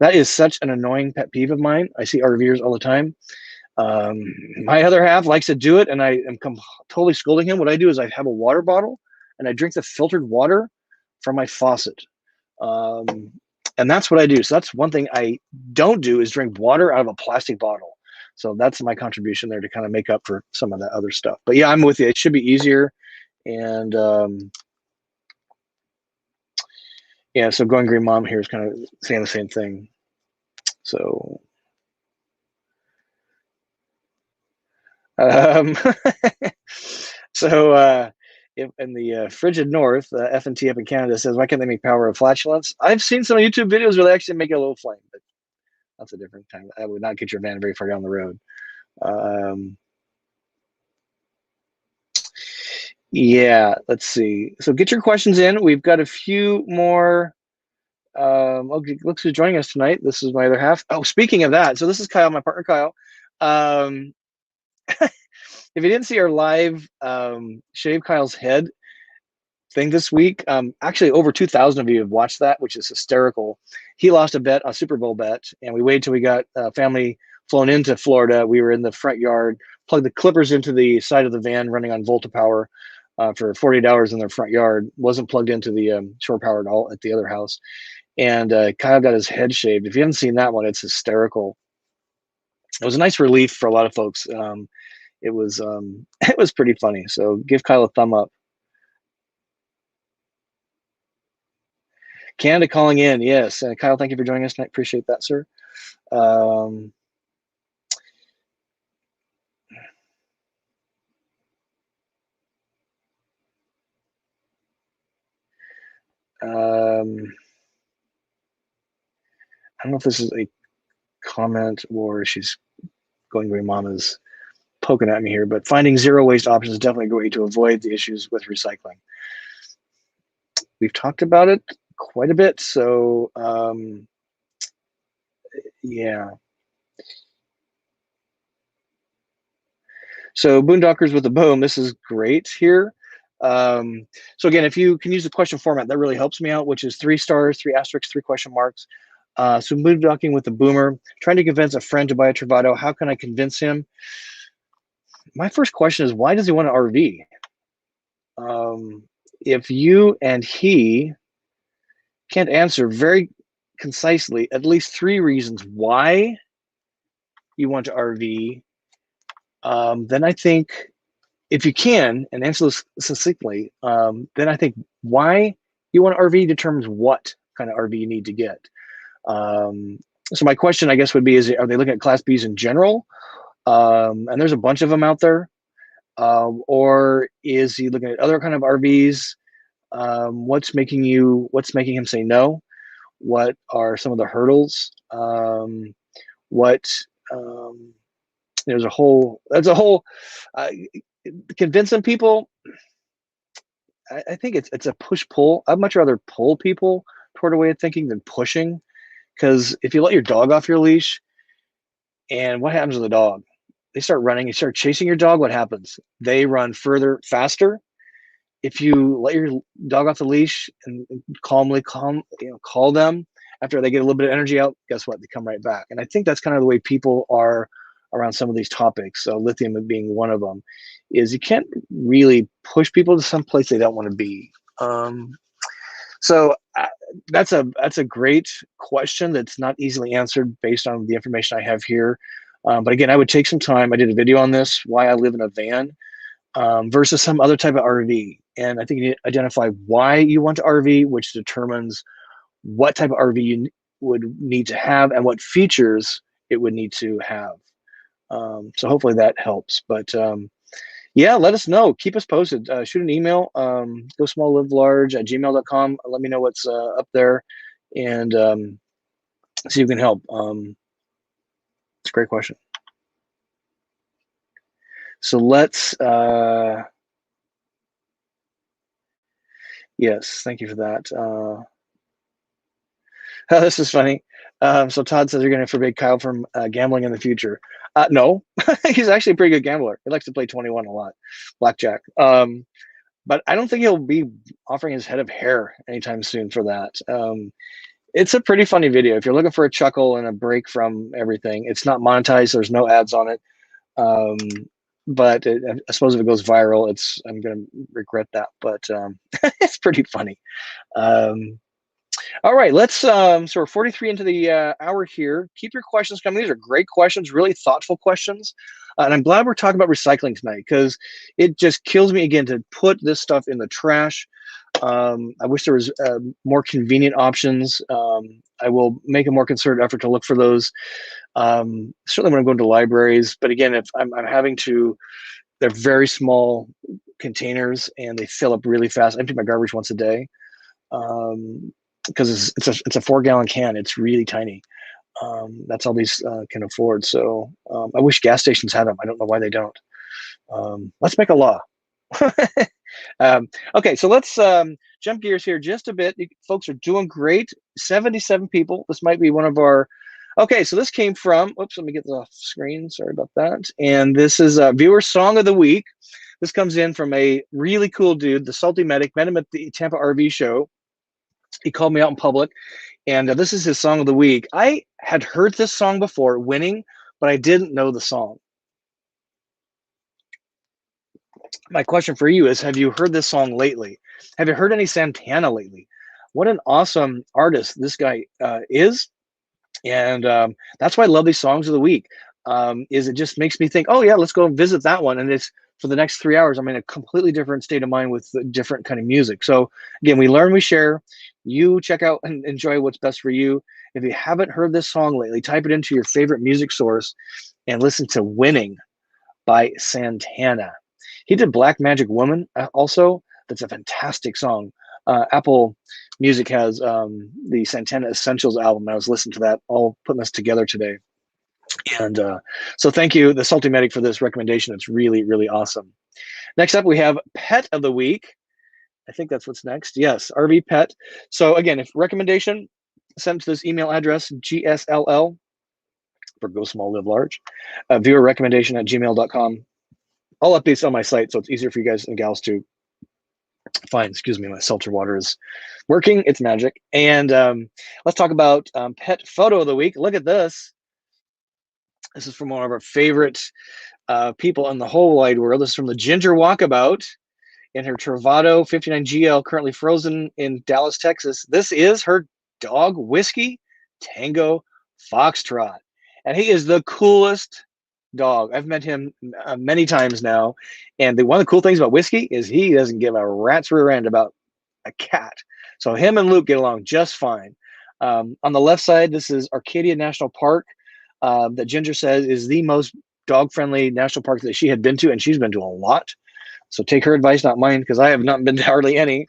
That is such an annoying pet peeve of mine. I see RVers all the time. My other half likes to do it, and I am totally scolding him. What I do is I have a water bottle, and I drink the filtered water from my faucet. And that's what I do. So that's one thing I don't do is drink water out of a plastic bottle. So that's my contribution there to kind of make up for some of that other stuff. But yeah, I'm with you. It should be easier. And yeah, so Going Green Mom here is kind of saying the same thing. So so in the frigid north, F&T up in Canada says, why can't they make power of flatulence? I've seen some YouTube videos where they actually make a little flame, but that's a different time. That would not get your van very far down the road. Yeah, let's see. So get your questions in. We've got a few more. Okay, looks who's joining us tonight. This is my other half. Oh, speaking of that, so this is Kyle, my partner Kyle. If you didn't see our live Shave Kyle's Head thing this week, actually over 2,000 of you have watched that, which is hysterical. He lost a bet, a Super Bowl bet, and we waited till we got family flown into Florida. We were in the front yard, plugged the clippers into the side of the van running on Volta power for 48 hours in their front yard. Wasn't plugged into the shore power at all at the other house. And Kyle got his head shaved. If you haven't seen that one, it's hysterical. It was a nice relief for a lot of folks. It was it was pretty funny. So give Kyle a thumb up. Canada calling in, yes. Kyle, thank you for joining us tonight. Appreciate that, sir. don't know if this is a comment or she's going where mama's poking at me here, but finding zero waste options is definitely a way to avoid the issues with recycling. We've talked about it quite a bit, so yeah. So Boondockers with a Boom, this is great here. So again, if you can use the question format, that really helps me out, which is 3 stars, 3 asterisks, 3 question marks. So Boondocking with the Boomer, trying to convince a friend to buy a Travato. How can I convince him? My first question is, why does he want an RV? If you and he can't answer very concisely at least 3 reasons why you want to RV, then I think if you can and answer this succinctly, then I think why you want an RV determines what kind of RV you need to get. So my question, I guess, would be: are they looking at Class Bs in general? And there's a bunch of them out there, or is he looking at other kind of RVs? What's making him say no? What are some of the hurdles? There's a whole convincing people. I think it's a push-pull. I'd much rather pull people toward a way of thinking than pushing, because if you let your dog off your leash, and what happens to the dog? They start running. You start chasing your dog. What happens? They run further, faster. If you let your dog off the leash and calmly call them after they get a little bit of energy out, guess what? They come right back. And I think that's kind of the way people are around some of these topics. So lithium being one of them, is you can't really push people to some place they don't want to be. So that's a great question that's not easily answered based on the information I have here. But again, I would take some time. I did a video on this, why I live in a van versus some other type of RV. And I think you need to identify why you want to RV, which determines what type of RV you would need to have and what features it would need to have. So hopefully that helps. But yeah, let us know. Keep us posted. Shoot an email, go small live large at gmail.com. Let me know what's up there, and see if you can help. It's a great question. So let's, yes, thank you for that. Oh, this is funny. So Todd says you're going to forbid Kyle from gambling in the future. No, he's actually a pretty good gambler. He likes to play 21 a lot, blackjack. But I don't think he'll be offering his head of hair anytime soon for that. It's a pretty funny video. If you're looking for a chuckle and a break from everything, it's not monetized. There's no ads on it. But I suppose if it goes viral, I'm going to regret that. But it's pretty funny. All right, let's, so we're 43 into the hour here. Keep your questions coming. These are great questions, really thoughtful questions. And I'm glad we're talking about recycling tonight, because it just kills me again to put this stuff in the trash. I wish there was more convenient options. I will make a more concerted effort to look for those. Certainly when I'm going to libraries, but again, if I'm having to, they're very small containers and they fill up really fast. I empty my garbage once a day. Because it's a 4-gallon can. It's really tiny. That's all these can afford. So I wish gas stations had them. I don't know why they don't. Let's make a law. Okay, so let's jump gears here just a bit. You folks are doing great. 77 people. This might be one of our. Okay, so this came from. Oops, let me get this off screen. Sorry about that. And this is a viewer song of the week. This comes in from a really cool dude, the Salty Medic. Met him at the Tampa RV show. He called me out in public, and this is his song of the week. I had heard this song before, Winning, but I didn't know the song. My question for you is, have you heard this song lately? Have you heard any Santana lately? What an awesome artist this guy is. And that's why I love these songs of the week, is it just makes me think, oh yeah, let's go and visit that one. And it's for the next 3 hours, I'm in a completely different state of mind with different kind of music. So again, we learn, we share. You check out and enjoy what's best for you. If you haven't heard this song lately, type it into your favorite music source and listen to Winning by Santana. He did Black Magic Woman also. That's a fantastic song. Apple Music has the Santana Essentials album. I was listening to that, all putting this together today. And so thank you, the Salty Medic, for this recommendation. It's really, really awesome. Next up, we have Pet of the Week. I think that's what's next. Yes, RV Pet. So again, if recommendation, send to this email address, GSLL, for Go Small, Live Large, viewer recommendation at gmail.com. All updates on my site, so it's easier for you guys and gals to find. Excuse me, my seltzer water is working. It's magic. And let's talk about Pet Photo of the Week. Look at this. This is from one of our favorite people in the whole wide world. This is from the Ginger Walkabout in her Travato 59 GL, currently frozen in Dallas, Texas. This is her dog, Whiskey Tango Foxtrot. And he is the coolest dog. I've met him many times now. And one of the cool things about Whiskey is he doesn't give a rat's rear end about a cat. So him and Luke get along just fine. On the left side, this is Arcadia National Park, that Ginger says is the most dog-friendly national park that she had been to, and she's been to a lot. So take her advice, not mine, because I have not been to hardly any.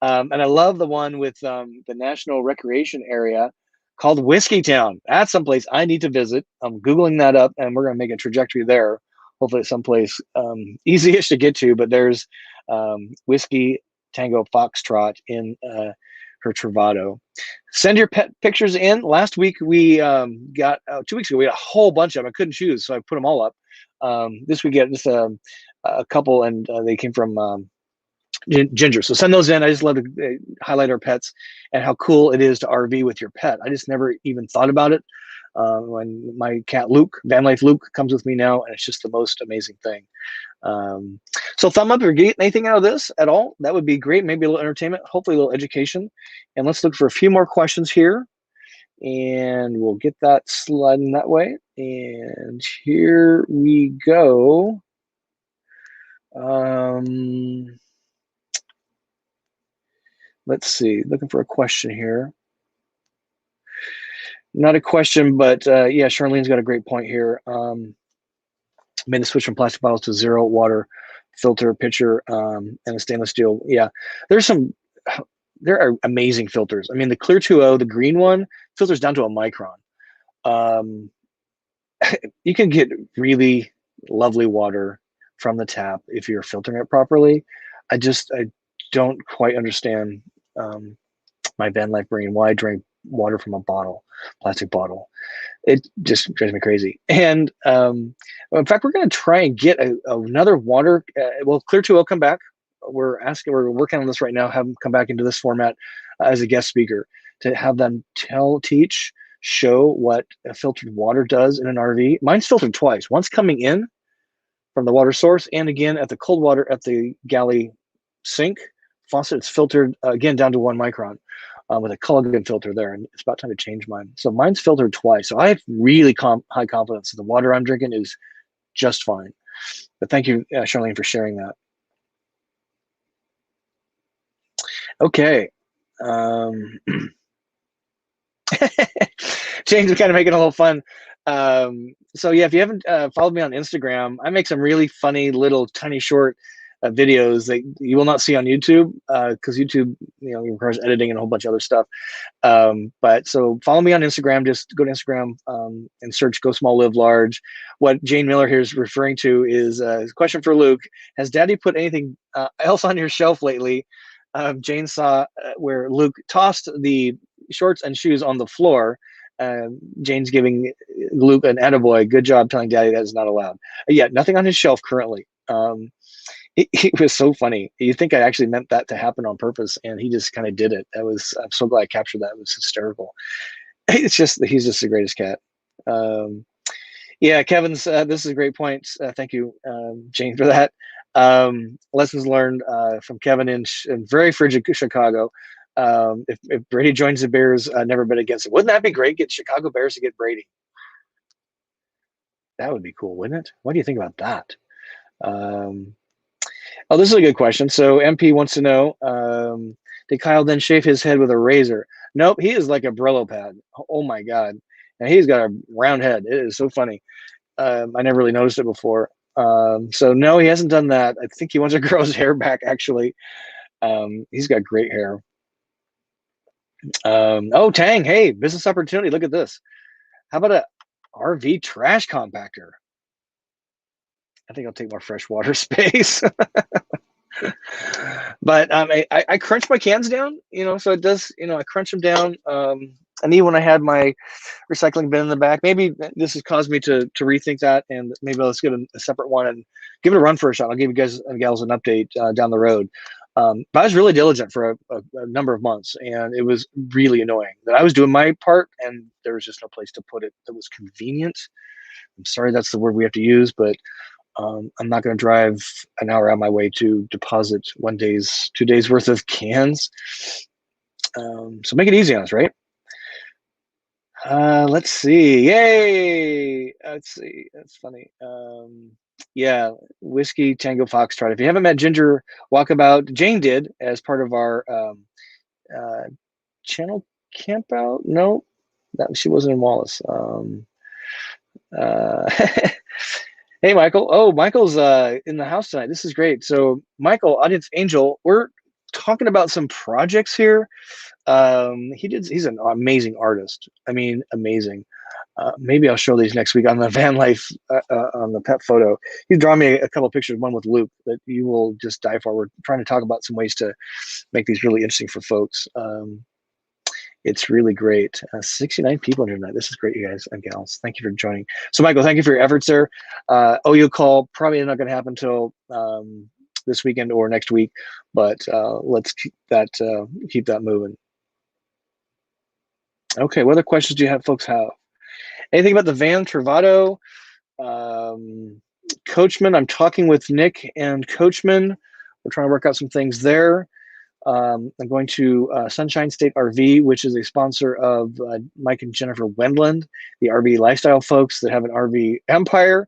And I love the one with the National Recreation Area called Whiskey Town. That's someplace I need to visit. I'm Googling that up, and we're going to make a trajectory there. Hopefully it's someplace easy-ish to get to, but there's Whiskey Tango Foxtrot in her Travato. Send your pet pictures in. Last week we got 2 weeks ago we had a whole bunch of them. I couldn't choose, so I put them all up. This week we get just a couple, and they came from Ginger. So send those in. I just love to highlight our pets and how cool it is to RV with your pet. I just never even thought about it. When my cat Luke, Van Life Luke, comes with me now, and it's just the most amazing thing. So thumb up if you're getting anything out of this at all. That would be great. Maybe a little entertainment, hopefully a little education. And let's look for a few more questions here. And we'll get that sliding that way. And here we go. Let's see, looking for a question here. Not a question, but yeah, Charlene's got a great point here. Made the switch from plastic bottles to zero water filter pitcher and a stainless steel. Yeah, there are amazing filters. I mean, the Clear 2.0, the green one, filters down to a micron. You can get really lovely water from the tap if you're filtering it properly. I don't quite understand my van life brain why I drink water from a bottle, plastic bottle. It just drives me crazy. And in fact, we're going to try and get another water. Well, Clear 2 will come back. We're working on this right now. Have them come back into this format as a guest speaker to have them show what a filtered water does in an RV. Mine's filtered twice. Once coming in from the water source, and again at the cold water at the galley sink faucet. It's filtered again down to 1 micron. With a Culligan filter there, and it's about time to change mine. So mine's filtered twice. So I have really high confidence that the water I'm drinking is just fine. But thank you, Charlene, for sharing that. Okay. James is kind of making it a little fun. So yeah, if you haven't followed me on Instagram, I make some really funny little tiny short videos that you will not see on YouTube because YouTube, requires editing and a whole bunch of other stuff. But so follow me on Instagram. Just go to Instagram and search "Go Small, Live Large." What Jane Miller here is referring to is a question for Luke. Has Daddy put anything else on your shelf lately? Jane saw where Luke tossed the shorts and shoes on the floor. Jane's giving Luke an attaboy. Good job telling Daddy that is not allowed. Yeah, nothing on his shelf currently. It was so funny. You think I actually meant that to happen on purpose, and he just kind of did it. I'm so glad I captured that. It was hysterical. He's just the greatest cat. Yeah, Kevin's, this is a great point. Thank you, Jane, for that. Lessons learned from Kevin in very frigid Chicago. If Brady joins the Bears, never bet against it. Wouldn't that be great? Get Chicago Bears to get Brady. That would be cool, wouldn't it? What do you think about that? Oh, this is a good question. So MP wants to know, did Kyle then shave his head with a razor? Nope, he is like a Brillo pad. Oh my God. And he's got a round head. It is so funny. I never really noticed it before. So no, he hasn't done that. I think he wants to grow his hair back, actually. He's got great hair. Oh, Tang, hey, business opportunity. Look at this. How about a RV trash compactor? I think I'll take more freshwater space. But I crunch my cans down, so it does, I crunch them down. I need when I had my recycling bin in the back. Maybe this has caused me to rethink that, and maybe let's get a separate one and give it a run for a shot. I'll give you guys and gals an update down the road. But I was really diligent for a number of months, and it was really annoying that I was doing my part and there was just no place to put it that was convenient. I'm sorry that's the word we have to use, but I'm not going to drive an hour out of my way to deposit 2 days worth of cans. So make it easy on us, right? Let's see. Yay! Let's see. That's funny. Yeah, Whiskey Tango Foxtrot. If you haven't met Ginger Walkabout, Jane did as part of our channel campout. No, that she wasn't in Wallace. Hey, Michael. Oh, Michael's in the house tonight. This is great. So, Michael, Audience Angel, we're talking about some projects here. He's an amazing artist. I mean, amazing. Maybe I'll show these next week on the van life on the pet photo. He's drawn me a couple of pictures, one with Luke, that you will just die for. We're trying to talk about some ways to make these really interesting for folks. It's really great. 69 people in here tonight. This is great, you guys and gals. Thank you for joining. So, Michael, thank you for your efforts there. OU call probably not going to happen until this weekend or next week, but let's keep that moving. Okay, what other questions do you have, folks have? Anything about the van Travato? Coachman, I'm talking with Nick and Coachman. We're trying to work out some things there. I'm going to Sunshine State RV, which is a sponsor of Mike and Jennifer Wendland, the RV lifestyle folks that have an RV empire,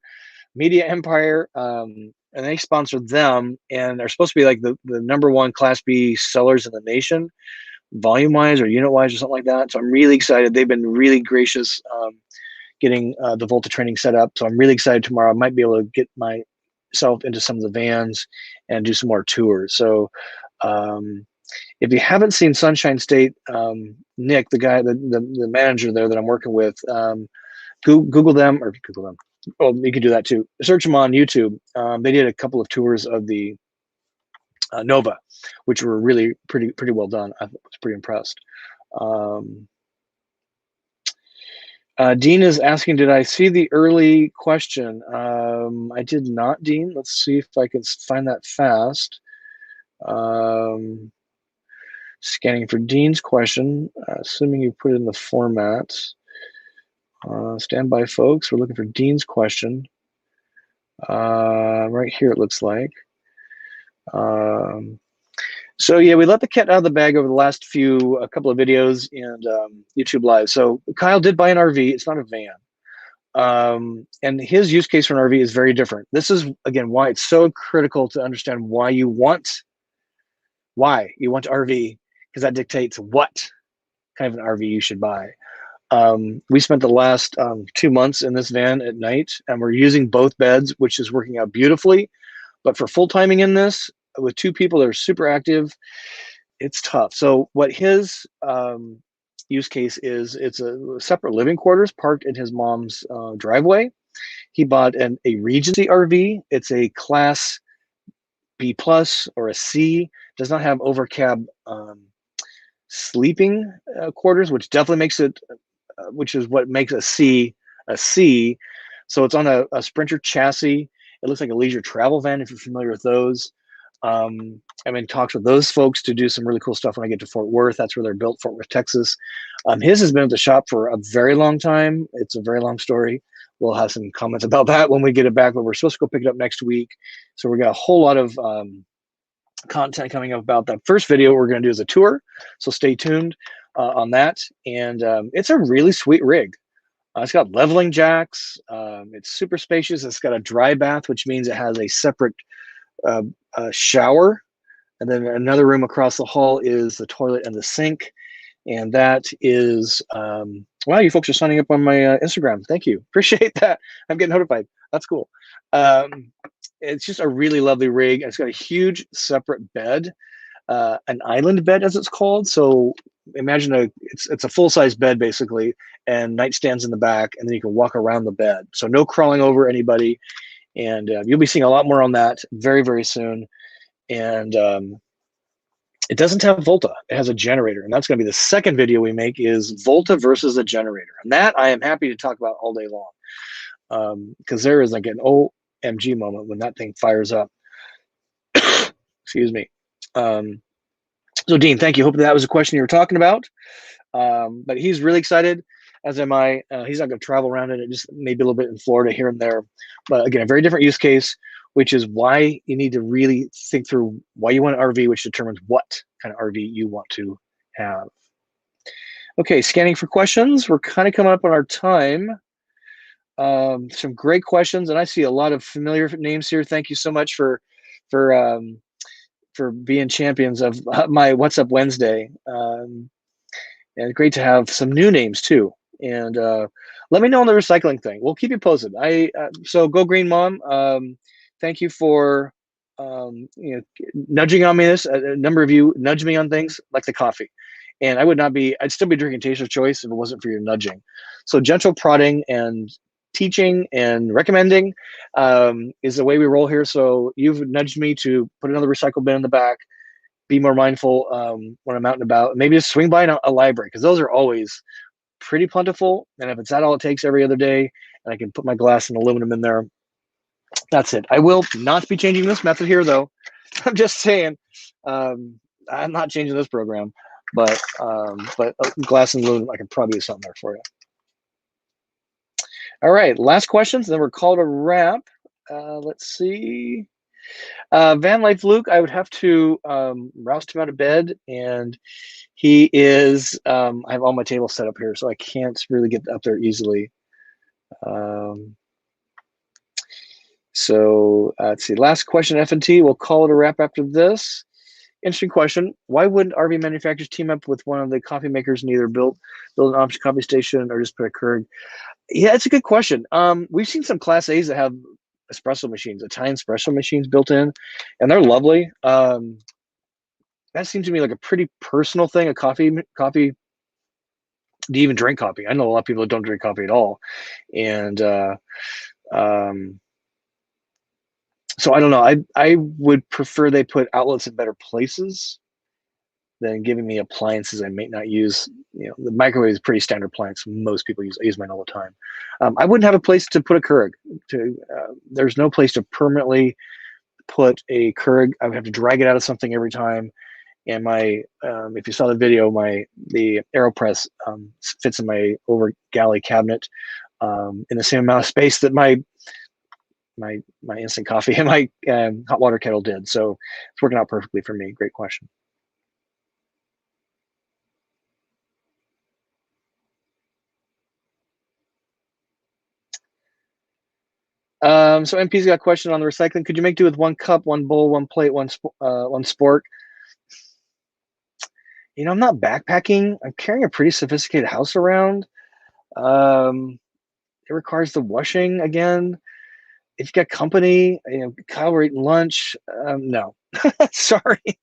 media empire, and they sponsor them, and they're supposed to be like the #1 Class B sellers in the nation, volume-wise or unit-wise or something like that. So I'm really excited. They've been really gracious getting the Volta training set up. So I'm really excited tomorrow. I might be able to get myself into some of the vans and do some more tours. So if you haven't seen Sunshine State, Nick, the guy, the manager there that I'm working with, Google them. Oh, you can do that too. Search them on YouTube. They did a couple of tours of the Nova, which were really pretty well done. I was pretty impressed. Dean is asking, did I see the early question? I did not, Dean. Let's see if I can find that fast. Scanning for Dean's question, assuming you put it in the format. Stand by, folks. We're looking for Dean's question. Right here, it looks like. So yeah, we let the cat out of the bag over the last a couple of videos and YouTube Live. So Kyle did buy an RV. It's not a van. And his use case for an RV is very different. This is, again, why it's so critical to understand why you want RV, because that dictates what kind of an RV you should buy. We spent the last 2 months in this van at night, and we're using both beds, which is working out beautifully. But for full timing in this, with 2 people that are super active, it's tough. So what his use case is, it's a separate living quarters parked in his mom's driveway. He bought a Regency RV. It's a Class B+ or a C. Does not have overcab sleeping quarters, which definitely makes it, which is what makes a C a C. So it's on a Sprinter chassis. It looks like a leisure travel van if you're familiar with those. I'm in talks with those folks to do some really cool stuff when I get to Fort Worth. That's where they're built, Fort Worth, Texas. His has been at the shop for a very long time. It's a very long story. We'll have some comments about that when we get it back, but we're supposed to go pick it up next week. So we got a whole lot of content coming up about that. First video we're going to do is a tour, so stay tuned on that. And it's a really sweet rig. It's got leveling jacks. It's super spacious. It's got a dry bath, which means it has a separate shower, and then another room across the hall is the toilet and the sink. And that is wow, you folks are signing up on my Instagram. Thank you, appreciate that. I'm getting notified. That's cool. It's just a really lovely rig. It's got a huge separate bed, an island bed as it's called. So imagine it's a full-size bed basically, and nightstands in the back, and then you can walk around the bed. So no crawling over anybody, and you'll be seeing a lot more on that very, very soon. And it doesn't have Volta. It has a generator, and that's going to be the second video we make, is Volta versus a generator. And that I am happy to talk about all day long, because there is like an OMG moment when that thing fires up. Excuse me. So Dean, thank you. Hope that was a question you were talking about. But he's really excited, as am I. He's not going to travel around in it, just maybe a little bit in Florida here and there. But again, a very different use case, which is why you need to really think through why you want an RV, which determines what kind of RV you want to have. Okay, scanning for questions. We're kind of coming up on our time. Some great questions, and I see a lot of familiar names here. Thank you so much for being champions of my What's Up Wednesday. And great to have some new names too. And let me know on the recycling thing. We'll keep you posted. So Go Green Mom, thank you for nudging on me. A number of you nudge me on things like the coffee, and I'd still be drinking Taste of Choice if it wasn't for your nudging. So gentle prodding and teaching and recommending is the way we roll here. So you've nudged me to put another recycle bin in the back, be more mindful when I'm out and about, maybe just swing by a library, because those are always pretty plentiful. And if it's that all it takes every other day, and I can put my glass and aluminum in there, that's it. I will not be changing this method here, though. I'm just saying, I'm not changing this program, but glass and aluminum, I can probably do something there for you. All right, last questions, then we're called a wrap. Let's see. Van Life Luke, I would have to roust him out of bed, and he is, I have all my tables set up here, so I can't really get up there easily. So let's see, last question, F&T, we'll call it a wrap after this. Interesting question. Why wouldn't RV manufacturers team up with one of the coffee makers and either build an option coffee station or just put a Keurig? Yeah, it's a good question. We've seen some Class A's that have espresso machines, Italian espresso machines built in, and they're lovely. That seems to me like a pretty personal thing. A coffee. Do you even drink coffee? I know a lot of people that don't drink coffee at all, and so I don't know. I would prefer they put outlets in better places than giving me appliances I may not use. The microwave is a pretty standard appliance. Most people use. I use mine all the time. I wouldn't have a place to put a Keurig. There's no place to permanently put a Keurig. I would have to drag it out of something every time. And if you saw the video, the AeroPress fits in my over galley cabinet in the same amount of space that my instant coffee and my hot water kettle did. So it's working out perfectly for me. Great question. So MP's got a question on the recycling. Could you make do with one cup, one bowl, one plate, one spork? I'm not backpacking. I'm carrying a pretty sophisticated house around. It requires the washing again. If you got company, Kyle, we're eating lunch. No, sorry.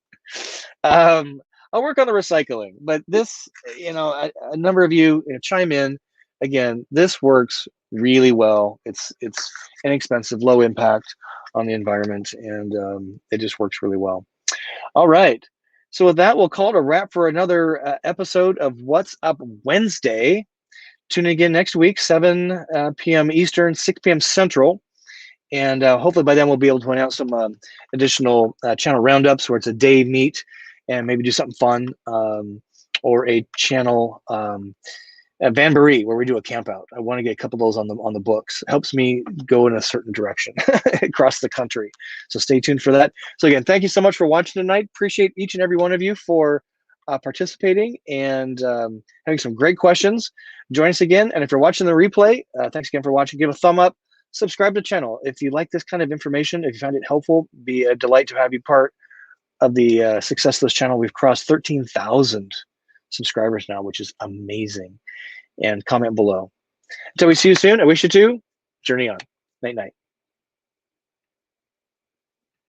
I'll work on the recycling, but this, a number of you chime in. Again, this works really well. It's inexpensive, low impact on the environment, and it just works really well. All right. So with that, we'll call it a wrap for another episode of What's Up Wednesday. Tune in again next week, 7 p.m. Eastern, 6 p.m. Central. And hopefully by then we'll be able to announce some additional channel roundups where it's a day meet and maybe do something fun, or a channel Vanbury where we do a camp out. I want to get a couple of those on the books. It helps me go in a certain direction across the country. So stay tuned for that. So again, thank you so much for watching tonight. Appreciate each and every one of you for participating and having some great questions. Join us again. And if you're watching the replay, thanks again for watching. Give a thumb up. Subscribe to the channel. If you like this kind of information, if you find it helpful, be a delight to have you part of the success of this channel. We've crossed 13,000 subscribers now, which is amazing. And comment below. Until we see you soon, I wish you to journey on. Night, night.